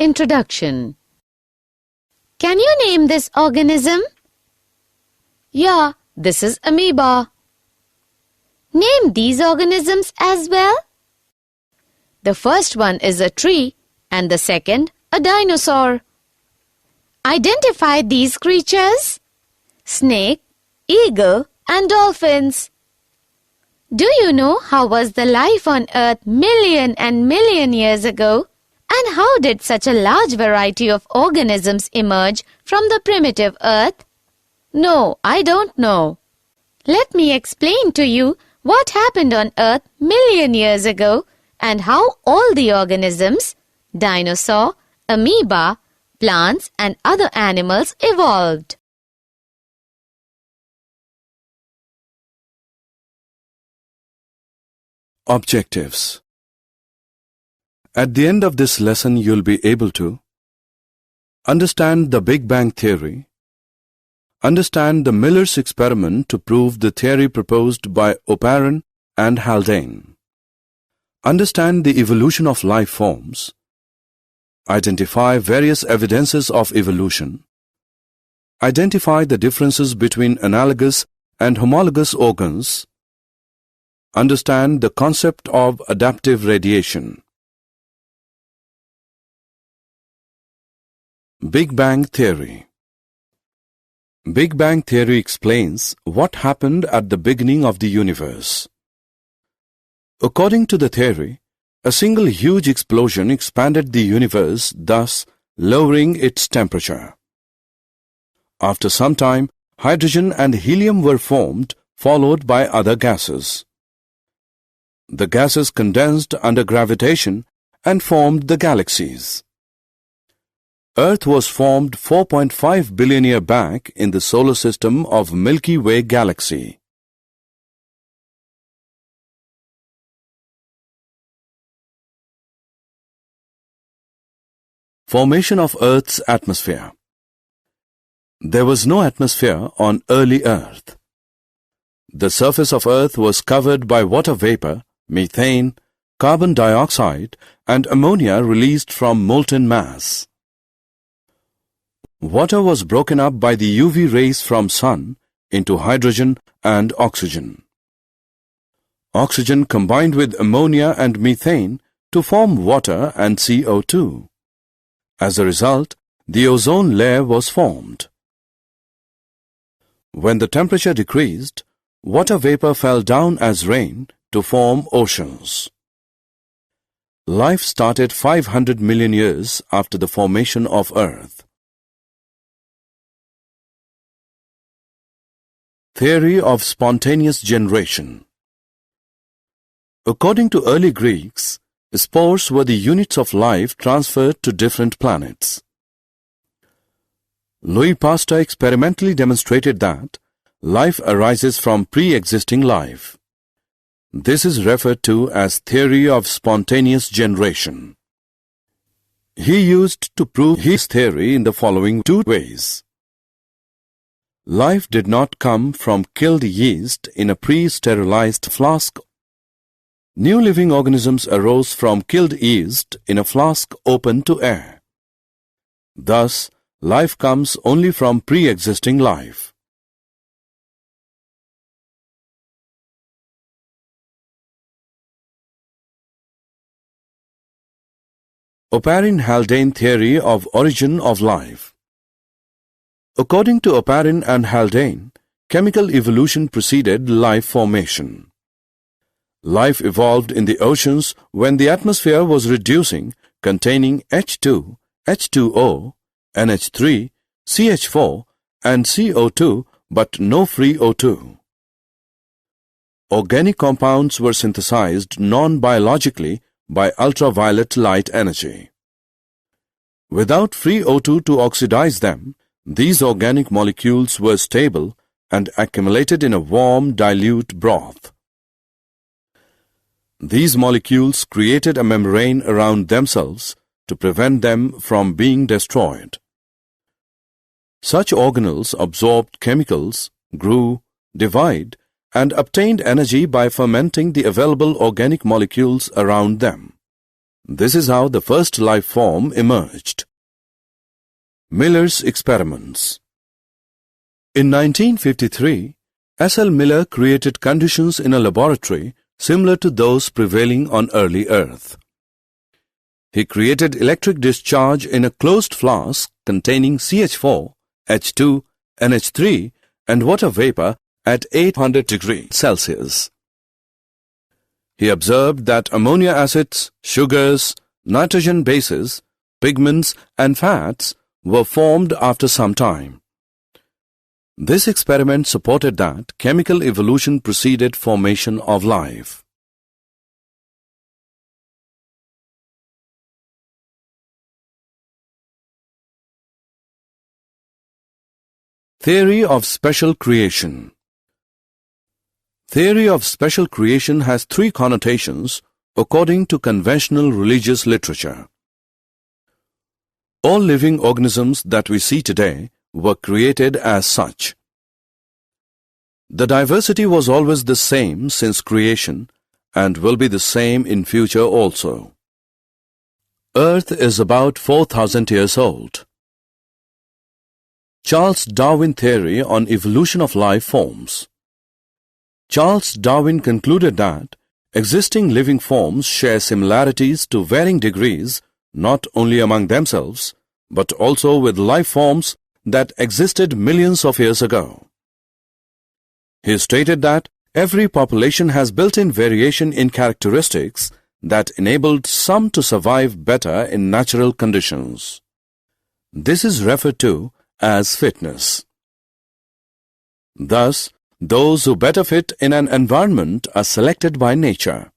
Introduction. Can you name this organism? Yeah, this is amoeba. Name these organisms as well. The first one is a tree and the second a dinosaur. Identify these creatures: snake, eagle, and dolphins. Do you know how was the life on Earth million and million years ago? And how did such a large variety of organisms emerge from the primitive Earth? No, I don't know. Let me explain to you what happened on Earth million years ago and how all the organisms, dinosaur, amoeba, plants and other animals evolved. Objectives. At the end of this lesson, you'll be able to understand the Big Bang Theory, understand the Miller's experiment to prove the theory proposed by Oparin and Haldane, understand the evolution of life forms, identify various evidences of evolution, identify the differences between analogous and homologous organs, understand the concept of adaptive radiation. Big Bang Theory. Big Bang Theory explains what happened at the beginning of the universe. According to the theory, a single huge explosion expanded the universe, thus lowering its temperature. After some time, hydrogen and helium were formed, followed by other gases. The gases condensed under gravitation and formed the galaxies. Earth was formed 4.5 billion years back in the solar system of Milky Way galaxy. Formation of Earth's atmosphere. There was no atmosphere on early Earth. The surface of Earth was covered by water vapor, methane, carbon dioxide, and ammonia released from molten mass. Water was broken up by the UV rays from sun into hydrogen and oxygen. Oxygen combined with ammonia and methane to form water and CO2. As a result, the ozone layer was formed. When the temperature decreased, water vapor fell down as rain to form oceans. Life started 500 million years after the formation of Earth. Theory of spontaneous generation. According to early Greeks, spores were the units of life transferred to different planets. Louis Pasteur experimentally demonstrated that life arises from pre-existing life. This is referred to as theory of spontaneous generation. He used to prove his theory in the following two ways. Life did not come from killed yeast in a pre-sterilized flask. New living organisms arose from killed yeast in a flask open to air. Thus, life comes only from pre-existing life. Oparin-Haldane theory of origin of life. According to Oparin and Haldane, chemical evolution preceded life formation. Life evolved in the oceans when the atmosphere was reducing, containing H2, H2O, NH3, CH4, and CO2, but no free O2. Organic compounds were synthesized non-biologically by ultraviolet light energy. Without free O2 to oxidize them, these organic molecules were stable and accumulated in a warm, dilute broth. These molecules created a membrane around themselves to prevent them from being destroyed. Such organelles absorbed chemicals, grew, divided, and obtained energy by fermenting the available organic molecules around them. This is how the first life form emerged. Miller's experiments. In 1953, S.L. Miller created conditions in a laboratory similar to those prevailing on early Earth. He created electric discharge in a closed flask containing CH4, H2, NH3 and water vapor at 800 degrees Celsius. He observed that ammonia acids, sugars, nitrogen bases, pigments and fats were formed after some time. This experiment supported that chemical evolution preceded formation of life. Theory of special creation. Theory of special creation has three connotations according to conventional religious literature. All living organisms that we see today were created as such. The diversity was always the same since creation and will be the same in future also. Earth is about 4,000 years old. Charles Darwin theory on evolution of life forms. Charles Darwin concluded that existing living forms share similarities to varying degrees not only among themselves but also with life forms that existed millions of years ago. He stated that every population has built-in variation in characteristics that enabled some to survive better in natural conditions. This is referred to as fitness. Thus, those who better fit in an environment are selected by nature.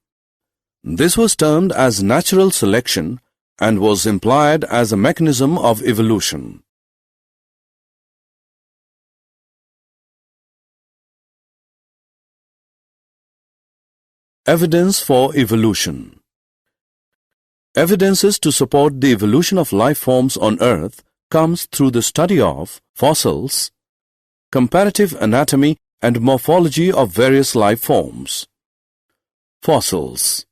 This was termed as natural selection and was implied as a mechanism of evolution. Evidence for evolution. Evidences to support the evolution of life forms on Earth comes through the study of fossils, comparative anatomy and morphology of various life forms. Fossils.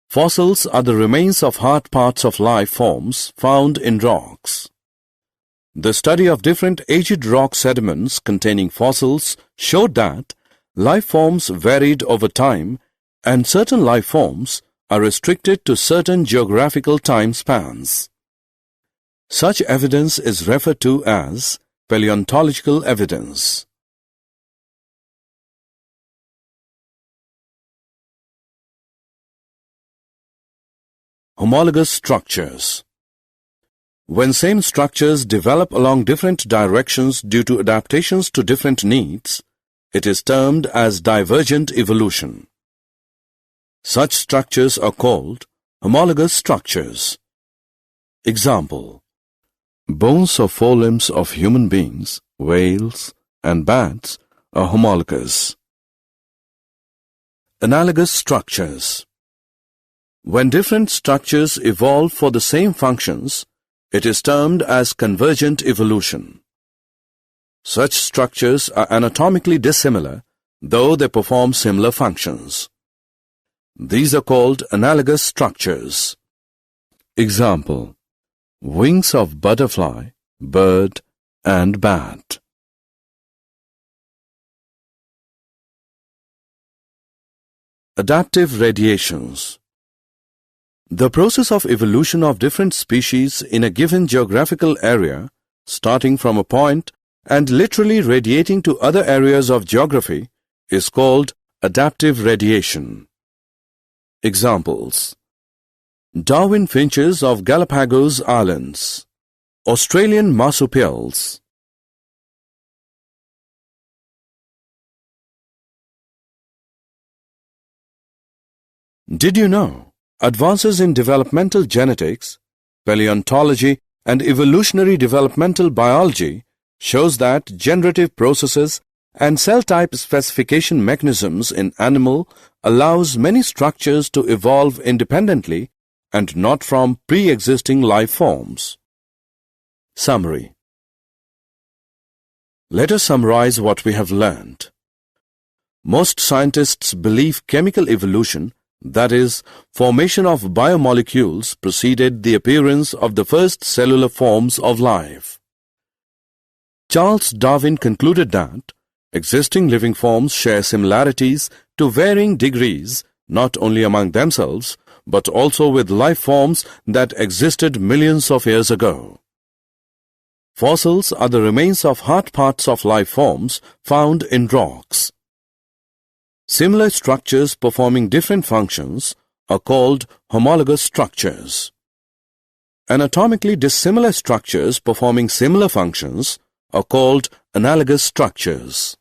Fossils are the remains of hard parts of life forms found in rocks. The study of different aged rock sediments containing fossils showed that life forms varied over time and certain life forms are restricted to certain geographical time spans. Such evidence is referred to as paleontological evidence. Homologous structures. When same structures develop along different directions due to adaptations to different needs, it is termed as divergent evolution. Such structures are called homologous structures. Example: bones of forelimbs of human beings, whales, and bats are homologous. Analogous structures. When different structures evolve for the same functions, it is termed as convergent evolution. Such structures are anatomically dissimilar, though they perform similar functions. These are called analogous structures. Example: wings of butterfly, bird, and bat. Adaptive radiations. The process of evolution of different species in a given geographical area, starting from a point and literally radiating to other areas of geography, is called adaptive radiation. Examples: Darwin finches of Galapagos Islands, Australian marsupials. Did you know? Advances in developmental genetics, paleontology, and evolutionary developmental biology shows that generative processes and cell type specification mechanisms in animal allows many structures to evolve independently and not from pre-existing life forms. Summary. Let us summarize what we have learned. Most scientists believe chemical evolution, that is, formation of biomolecules, preceded the appearance of the first cellular forms of life. Charles Darwin concluded that existing living forms share similarities to varying degrees not only among themselves but also with life forms that existed millions of years ago. Fossils are the remains of hard parts of life forms found in rocks. Similar structures performing different functions are called homologous structures. Anatomically dissimilar structures performing similar functions are called analogous structures.